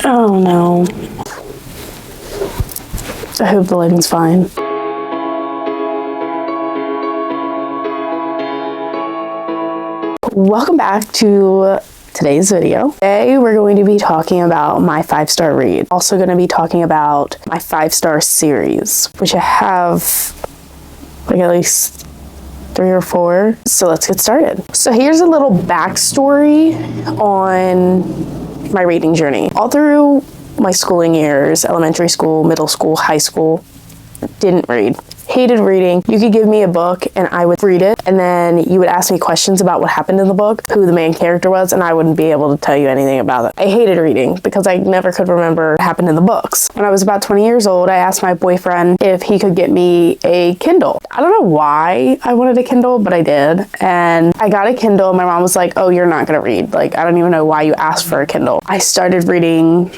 Oh no. I hope the lighting's fine. Welcome back to today's video. Today we're going to be talking about my 5-star read. Also going to be talking about my 5-star series, which I have like at least 3 or 4. So let's get started. So here's a little backstory on my reading journey. All through my schooling years, elementary school, middle school, high school, didn't read. Hated reading. You could give me a book and I would read it, and then you would ask me questions about what happened in the book, who the main character was, and I wouldn't be able to tell you anything about it. I hated reading because I never could remember what happened in the books. When I was about 20 years old, I asked my boyfriend if he could get me a Kindle. I don't know why I wanted a Kindle, but I did. And I got a Kindle and my mom was like, oh, you're not gonna read. Like, I don't even know why you asked for a Kindle. I started reading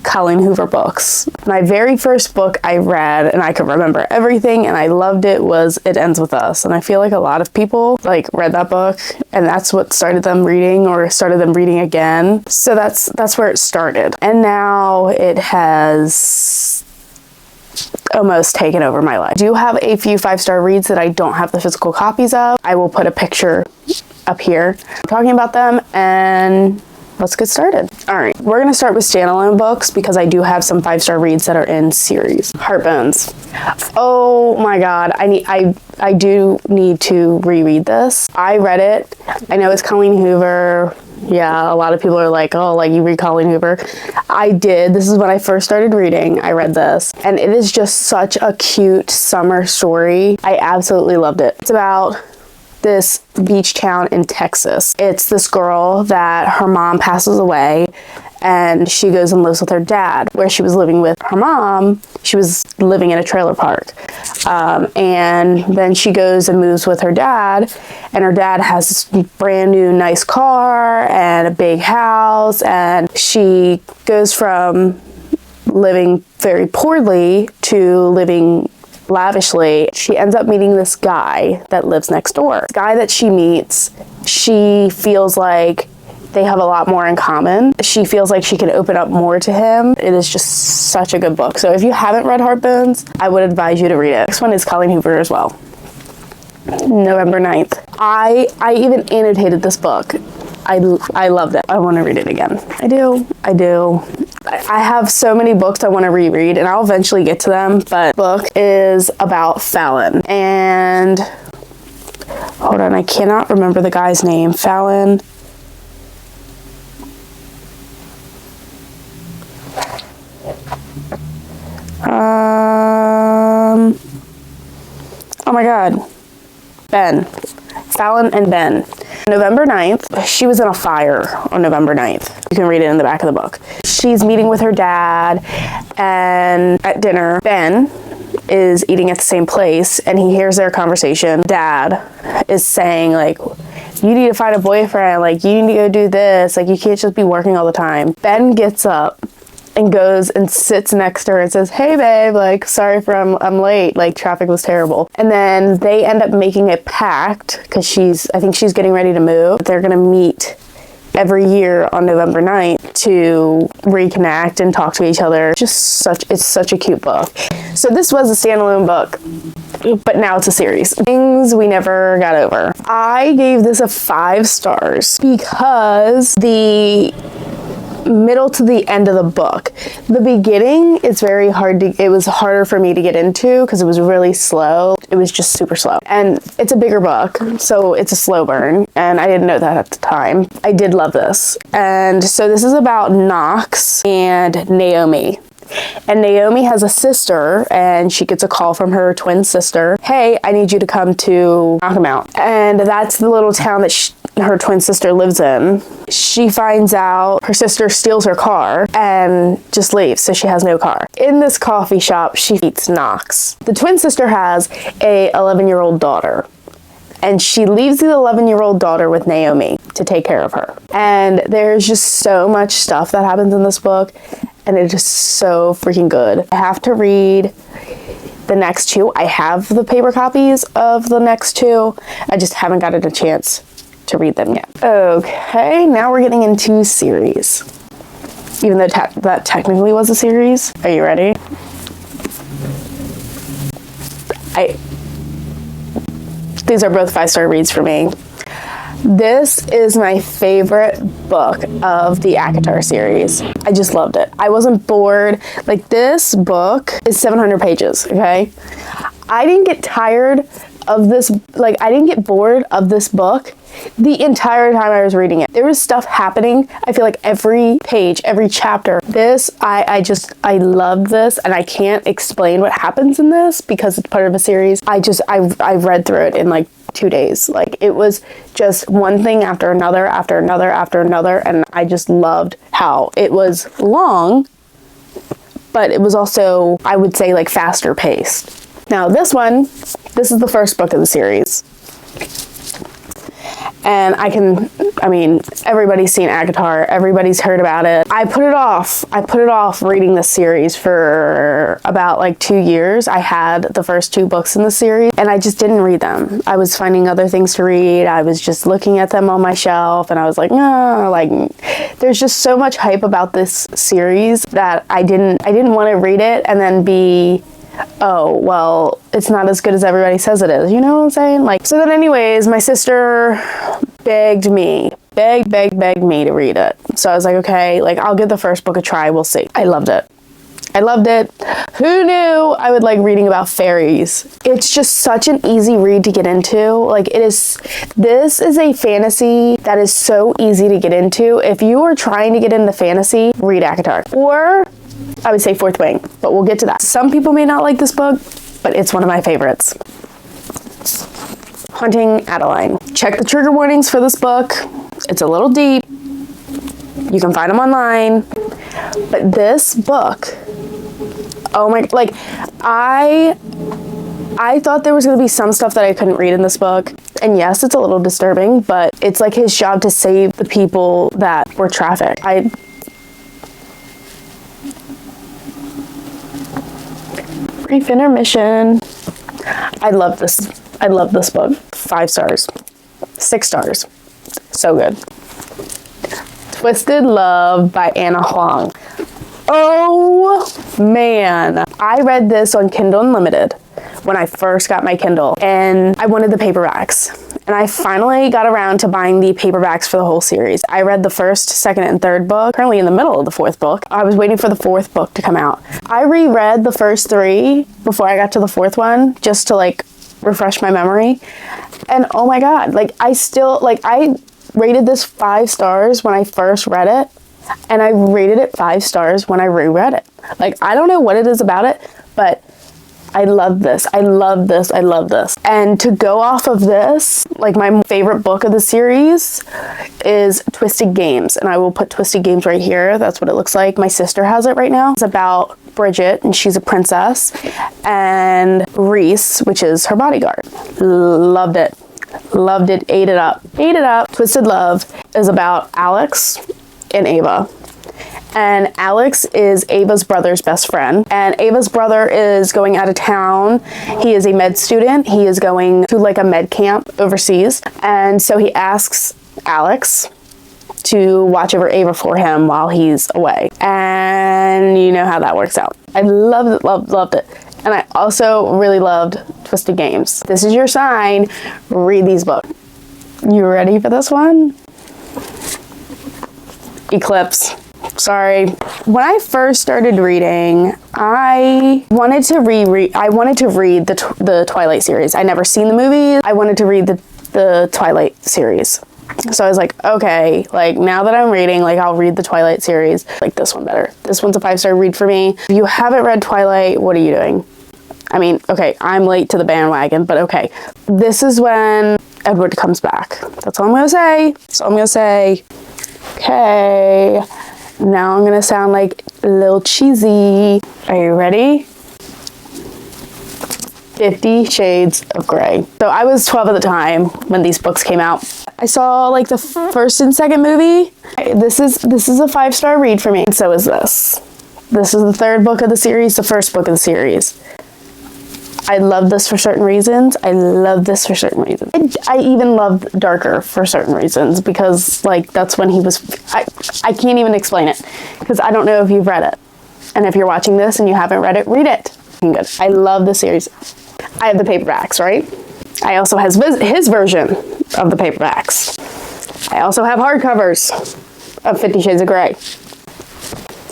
Colleen Hoover books. My very first book I read, and I could remember everything and I loved it, was It Ends With Us. And I feel like a lot of people like read that book and that's what started them reading or started them reading again. So that's where it started. And now it has almost taken over my life. I do have a few 5-star reads that I don't have the physical copies of. I will put a picture up here talking about them, and let's get started. All right, we're gonna start with standalone books because I do have some 5-star reads that are in series. Heartbones. Oh my God, I do need to reread this. I read it. I know it's Colleen Hoover. Yeah, a lot of people are like, oh, like you read Colleen Hoover. I did. This is when I first started reading. I read this, and it is just such a cute summer story. I absolutely loved it. It's about this beach town in Texas. It's this girl that her mom passes away and she goes and lives with her dad. Where she was living with her mom, she was living in a trailer park. And then she goes and moves with her dad, and her dad has this brand new nice car and a big house, and she goes from living very poorly to living lavishly. She ends up meeting this guy that lives next door. The guy that she meets, she feels like they have a lot more in common. She feels like she can open up more to him. It is just such a good book. So if you haven't read Heartbones, I would advise you to read it. Next one is Colleen Hoover as well. November 9th. I even annotated this book. I loved it. I want to read it again. I do. I have so many books I want to reread, and I'll eventually get to them, but the book is about Fallon. And hold on, I cannot remember the guy's name. Fallon. Oh my God. Ben. Fallon and Ben. November 9th, she was in a fire on November 9th. You can read it in the back of the book. She's meeting with her dad, and at dinner, Ben is eating at the same place, and he hears their conversation. Dad is saying, like, you need to find a boyfriend, like, you need to go do this, like, you can't just be working all the time. Ben gets up and goes and sits next to her and says, hey babe, like, sorry for I'm late, like traffic was terrible. And then they end up making a pact because I think she's getting ready to move. They're gonna meet every year on November 9th to reconnect and talk to each other. It's such a cute book. So this was a standalone book, but now it's a series. Things we never got over. I gave this a 5 stars because the middle to the end of the book. The beginning is very hard it was harder for me to get into because it was really slow. It was just super slow. And it's a bigger book, so it's a slow burn, and I didn't know that at the time. I did love this. And so this is about Knox and Naomi. And Naomi has a sister, and she gets a call from her twin sister. Hey, I need you to come to Knockamout. And that's the little town that her twin sister lives in. She finds out her sister steals her car and just leaves, so she has no car. In this coffee shop, she meets Knox. The twin sister has a 11-year-old daughter, and she leaves the 11-year-old daughter with Naomi to take care of her. And there's just so much stuff that happens in this book, and it is so freaking good. I have to read the next 2. I have the paper copies of the next 2. I just haven't gotten a chance to read them yet. Okay, now we're getting into series. even though that technically was a series. Are you ready? These are both 5-star reads for me. This is my favorite book of the ACOTAR series. I just loved it. I wasn't bored. Like, this book is 700 pages, okay? I didn't get tired of this, like, I didn't get bored of this book the entire time I was reading it. There was stuff happening, I feel like every page, every chapter. This, I loved this, and I can't explain what happens in this because it's part of a series. I read through it in like 2 days. Like, it was just one thing after another, after another, after another, and I just loved how it was long, but it was also, I would say, like, faster paced. Now this is the first book of the series. And everybody's seen ACOTAR, everybody's heard about it. I put it off reading this series for about like 2 years. I had the first 2 books in the series and I just didn't read them. I was finding other things to read. I was just looking at them on my shelf and I was like, no, like, there's just so much hype about this series that I didn't want to read it and then be, oh, well, it's not as good as everybody says it is. You know what I'm saying? Like, so then anyways, my sister begged me to read it. So I was like, okay, like, I'll give the first book a try. We'll see. I loved it. Who knew I would like reading about fairies? It's just such an easy read to get into. Like, this is a fantasy that is so easy to get into. If you are trying to get into fantasy, read ACOTAR. Or I would say Fourth Wing, but we'll get to that. Some people may not like this book, but it's one of my favorites. Hunting Adeline. Check the trigger warnings for this book. It's a little deep. You can find them online. But this book, oh my, like, I thought there was going to be some stuff that I couldn't read in this book. And yes, it's a little disturbing, but it's like his job to save the people that were trafficked. Brief intermission. I love this book. 5 stars. 6 stars. So good. Twisted Love by Anna Huang. Oh man. I read this on Kindle Unlimited when I first got my Kindle and I wanted the paperbacks. And I finally got around to buying the paperbacks for the whole series. I read the first, second, and third book, currently in the middle of the 4th book. I was waiting for the 4th book to come out. I reread the first 3 before I got to the 4th one, just to like refresh my memory. And oh my God, like, I rated this 5 stars when I first read it, and I rated it 5 stars when I reread it. Like, I don't know what it is about it, but I love this. And to go off of this, like, my favorite book of the series is Twisted Games. And I will put Twisted Games right here. That's what it looks like. My sister has it right now. It's about Bridget, and she's a princess. And Reese, which is her bodyguard. Loved it. Ate it up. Twisted Love is about Alex and Ava. And Alex is Ava's brother's best friend. And Ava's brother is going out of town. He is a med student. He is going to like a med camp overseas. And so he asks Alex to watch over Ava for him while he's away. And you know how that works out. I loved it. And I also really loved Twisted Games. This is your sign. Read these books. You ready for this one? Eclipse. Sorry. When I first started reading, I wanted to read the Twilight series. I never seen the movies. I wanted to read the Twilight series. So I was like, okay, like, now that I'm reading, like, I'll read the Twilight series. Like this one better. This one's a 5-star read for me. If you haven't read Twilight, what are you doing? I mean, okay, I'm late to the bandwagon, but okay. This is when Edward comes back. That's all I'm gonna say. Okay. Now I'm gonna sound like a little cheesy. Are you ready? 50 Shades of Grey. So I was 12 at the time when these books came out. I saw like the first and second movie. This is a 5-star read for me. And so is this. This is the 3rd book of the series, the 1st book of the series. I love this for certain reasons. I love this for certain reasons. I even love Darker for certain reasons because like that's when he was, I can't even explain it because I don't know if you've read it. And if you're watching this and you haven't read it, read it. Good. I love the series. I have the paperbacks, right? I also have his version of the paperbacks. I also have hardcovers of 50 Shades of Grey.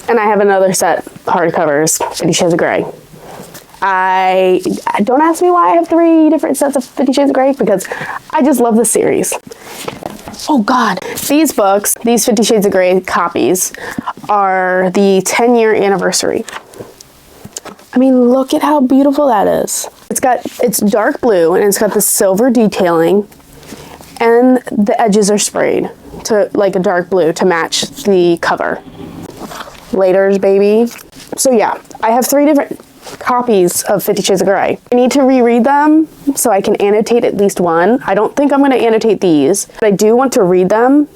And I have another set hardcovers, 50 Shades of Grey. Don't ask me why I have 3 different sets of 50 Shades of Grey because I just love the series. Oh God, these books, these 50 Shades of Grey copies are the 10-year anniversary. I mean, look at how beautiful that is. It's dark blue and it's got the silver detailing and the edges are sprayed to like a dark blue to match the cover. Laters, baby. So yeah, I have 3 different copies of 50 Shades of Grey. I need to reread them so I can annotate at least one. I don't think I'm going to annotate these, but I do want to read them.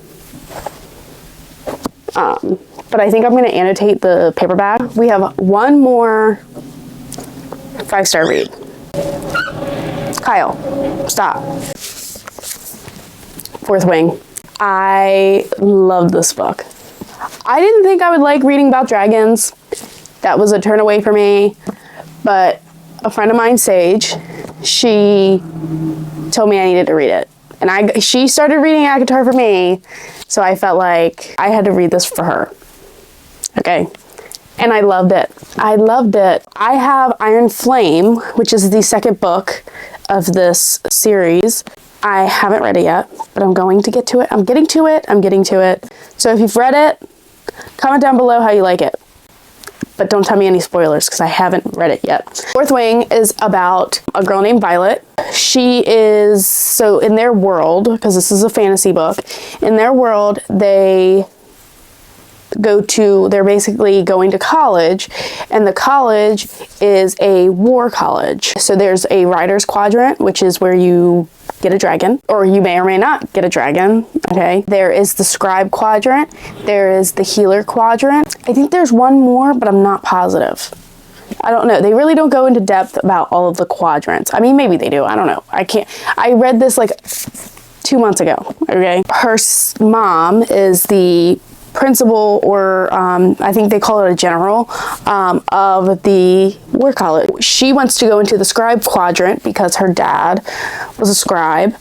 But I think I'm going to annotate the paperback. We have one more 5-star read. Kyle, stop. Fourth Wing. I love this book. I didn't think I would like reading about dragons. That was a turn away for me. But a friend of mine, Sage, she told me I needed to read it. And she started reading ACOTAR for me, so I felt like I had to read this for her. Okay. And I loved it. I loved it. I have Iron Flame, which is the second book of this series. I haven't read it yet, but I'm going to get to it. I'm getting to it. So if you've read it, comment down below how you like it. But don't tell me any spoilers because I haven't read it yet. Fourth Wing is about a girl named Violet. She is, so in their world, because this is a fantasy book, in their world, they're basically going to college, and the college is a war college. So there's a writer's quadrant, which is where you get a dragon, or you may or may not get a dragon, okay? There is the scribe quadrant, there is the healer quadrant. I think there's one more, but I'm not positive. I don't know. They really don't go into depth about all of the quadrants. I mean, maybe they do. I don't know. I read this like 2 months ago, okay? Her mom is the principal, or I think they call it a general, of the war college. She wants to go into the scribe quadrant because her dad was a scribe,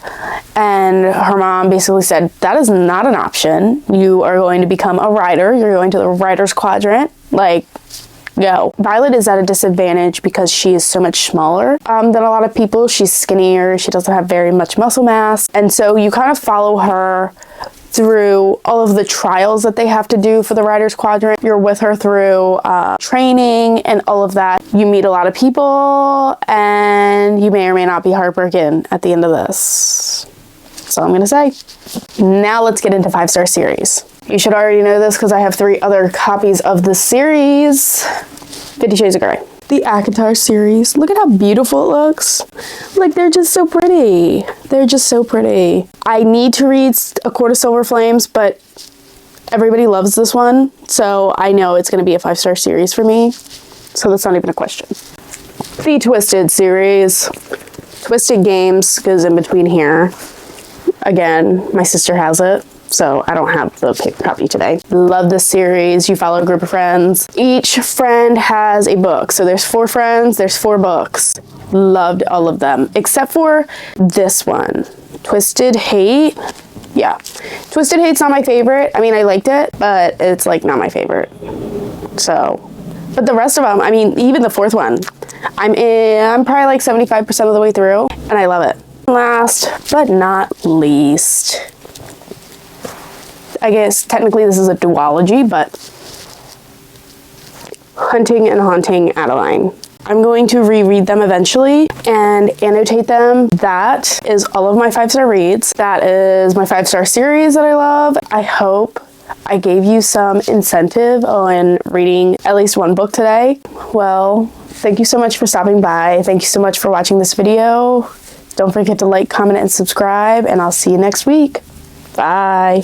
and her mom basically said, that is not an option. You are going to become a writer. You're going to the writer's quadrant. Like, go. Violet is at a disadvantage because she is so much smaller than a lot of people. She's skinnier. She doesn't have very much muscle mass. And so you kind of follow her through all of the trials that they have to do for the writer's quadrant. You're with her through training and all of that. You meet a lot of people and you may or may not be heartbroken at the end of this. That's all I'm gonna say. Now let's get into 5-star series. You should already know this because I have 3 other copies of the series. 50 Shades of Grey. The ACOTAR series. Look at how beautiful it looks. Like, they're just so pretty. They're just so pretty. I need to read A Court of Silver Flames, but everybody loves this one, so I know it's going to be a 5-star series for me. So that's not even a question. The Twisted series. Twisted Games goes in between here. Again, my sister has it, so I don't have the paper copy today. Love this series. You follow a group of friends. Each friend has a book. So there's 4 friends, there's 4 books. Loved all of them, except for this one. Twisted Hate. Yeah. Twisted Hate's not my favorite. I mean, I liked it, but it's like not my favorite. So, but the rest of them, I mean, even the 4th one, I'm probably like 75% of the way through, and I love it. Last but not least, I guess technically this is a duology, but Hunting and Haunting Adeline. I'm going to reread them eventually and annotate them. That is all of my 5-star reads. That is my 5-star series that I love. I hope I gave you some incentive on reading at least one book today. Well, thank you so much for stopping by. Thank you so much for watching this video. Don't forget to like, comment, and subscribe, and I'll see you next week. Bye.